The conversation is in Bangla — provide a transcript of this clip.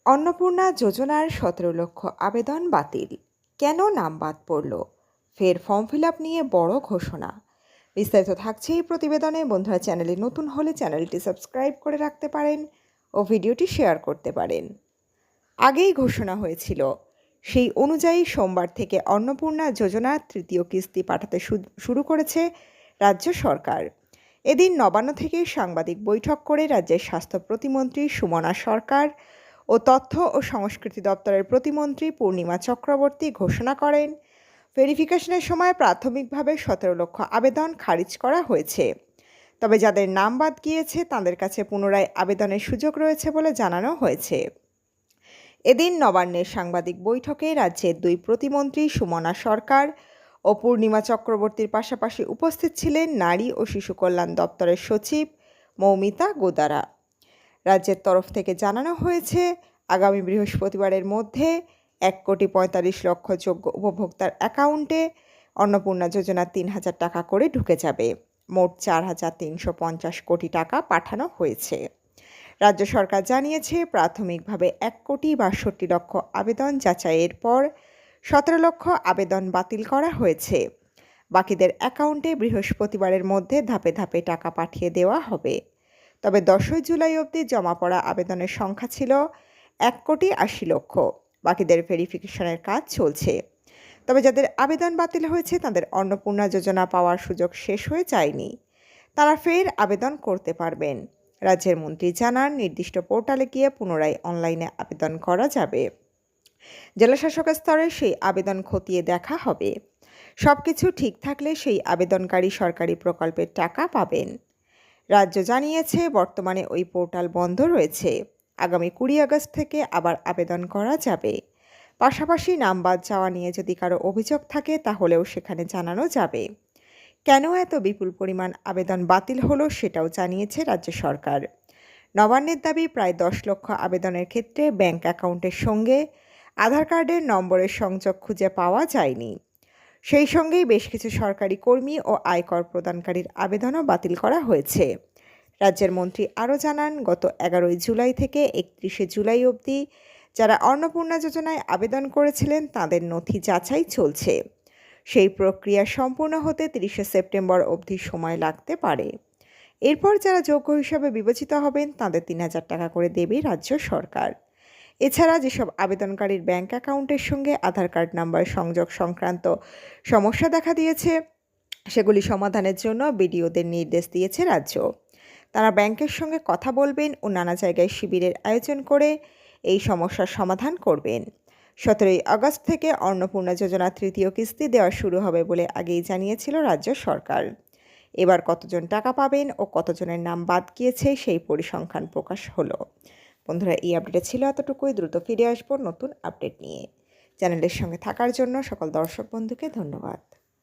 অন্নপূর্ণা যোজনার 17 লক্ষ আবেদন বাতিল। কেন নাম বাদ পড়ল? ফের ফর্ম ফিল আপ নিয়ে বড় ঘোষণা। বিস্তারিত থাকছে এই প্রতিবেদনে। বন্ধুরা, চ্যানেলে নতুন হলে চ্যানেলটি সাবস্ক্রাইব করে রাখতে পারেন ও ভিডিওটি শেয়ার করতে পারেন। আগেই ঘোষণা হয়েছিল, সেই অনুযায়ী সোমবার থেকে অন্নপূর্ণা যোজনার তৃতীয় কিস্তি পাঠাতে শুরু করেছে রাজ্য সরকার। এদিন নবান্ন থেকে সাংবাদিক বৈঠক করে রাজ্যের স্বাস্থ্য প্রতিমন্ত্রী সুমনা সরকার ও তথ্য ও সংস্কৃতি দপ্তরের প্রতিমন্ত্রী পূর্ণিমা চক্রবর্তী ঘোষণা করেন, ভেরিফিকেশনের সময় প্রাথমিকভাবে 17 লক্ষ আবেদন খারিজ করা হয়েছে। তবে যাদের নাম বাদ গিয়েছে তাদের কাছে পুনরায় আবেদনের সুযোগ রয়েছে বলে জানানো হয়েছে। এদিন নবান্নের সাংবাদিক বৈঠকে রাজ্যের দুই প্রতিমন্ত্রী সুমনা সরকার ও পূর্ণিমা চক্রবর্তীর পাশাপাশি উপস্থিত ছিলেন নারী ও শিশু কল্যাণ দপ্তরের সচিব মৌমিতা গোদারা। রাজ্যের তরফ থেকে জানানো হয়েছে, আগামী বৃহস্পতিবারের মধ্যে 1,45,00,000 যোগ্য উপভোক্তার অ্যাকাউন্টে অন্নপূর্ণা যোজনা 3,000 টাকা করে ঢুকে যাবে। মোট 4,350 কোটি টাকা পাঠানো হয়েছে। রাজ্য সরকার জানিয়েছে, প্রাথমিকভাবে 1,62,00,000 আবেদন যাচাইয়ের পর 17 লক্ষ আবেদন বাতিল করা হয়েছে। বাকিদের অ্যাকাউন্টে বৃহস্পতিবারের মধ্যে ধাপে ধাপে টাকা পাঠিয়ে দেওয়া হবে। তবে 10 জুলাই অবধি জমা পড়া আবেদনের সংখ্যা ছিল 1,80,00,000। বাকিদের ভেরিফিকেশনের কাজ চলছে। তবে যাদের আবেদন বাতিল হয়েছে তাদের অন্নপূর্ণা যোজনা পাওয়ার সুযোগ শেষ হয়ে যায়নি, তারা ফের আবেদন করতে পারবেন। রাজ্যের মন্ত্রী জানান, নির্দিষ্ট পোর্টালে গিয়ে পুনরায় অনলাইনে আবেদন করা যাবে। জেলাশাসক স্তরে সেই আবেদন খতিয়ে দেখা হবে। সবকিছু ঠিক থাকলে সেই আবেদনকারী সরকারি প্রকল্পের টাকা পাবেন। রাজ্য জানিয়েছে, বর্তমানে ওই পোর্টাল বন্ধ রয়েছে। আগামী 20 আগস্ট থেকে আবার আবেদন করা যাবে। পাশাপাশি নাম বাদ যাওয়া নিয়ে যদি কারো অভিযোগ থাকে তাহলেও সেখানে জানানো যাবে। কেন এত বিপুল পরিমাণ আবেদন বাতিল হলো সেটাও জানিয়েছে রাজ্য সরকার। নবান্নের দাবি, প্রায় 10 লক্ষ আবেদনের ক্ষেত্রে ব্যাংক অ্যাকাউন্টের সঙ্গে আধার কার্ডের নম্বরের সংযোগ খুঁজে পাওয়া যায়নি। সেই সঙ্গেই বেশ কিছু সরকারি কর্মী ও আয়কর প্রদানকারীর আবেদনও বাতিল করা হয়েছে। রাজ্যের মন্ত্রী আরও জানান, গত 11 জুলাই থেকে 31 জুলাই অবধি যারা অন্নপূর্ণা যোজনায় আবেদন করেছিলেন তাদের নথি যাচাই চলছে। সেই প্রক্রিয়া সম্পূর্ণ হতে 30 সেপ্টেম্বর অবধি সময় লাগতে পারে। এরপর যারা যোগ্য হিসাবে বিবেচিত হবেন তাদের 3,000 টাকা করে দেবে রাজ্য সরকার। এছাড়া যেসব আবেদনকারীর ব্যাংক অ্যাকাউন্টের সঙ্গে আধার কার্ড নাম্বার সংযোগ সংক্রান্ত সমস্যা দেখা দিয়েছে, সেগুলি সমাধানের জন্য বিডিওদের নির্দেশ দিয়েছে রাজ্য। তারা ব্যাংকের সঙ্গে কথা বলবেন ও নানা জায়গায় শিবিরের আয়োজন করে এই সমস্যার সমাধান করবেন। 17 আগস্ট থেকে অন্নপূর্ণা যোজনা তৃতীয় কিস্তি দেওয়া শুরু হবে বলে আগেই জানিয়েছিল রাজ্য সরকার। এবার কতজন টাকা পাবেন ও কতজনের নাম বাদ গিয়েছে সেই পরিসংখ্যান প্রকাশ হলো। বন্ধুরা, এই আপডেটে ছিল এতটুকুই। দ্রুত ফিরে আসবো নতুন আপডেট নিয়ে। চ্যানেলের সঙ্গে থাকার জন্য সকল দর্শক বন্ধুকে ধন্যবাদ।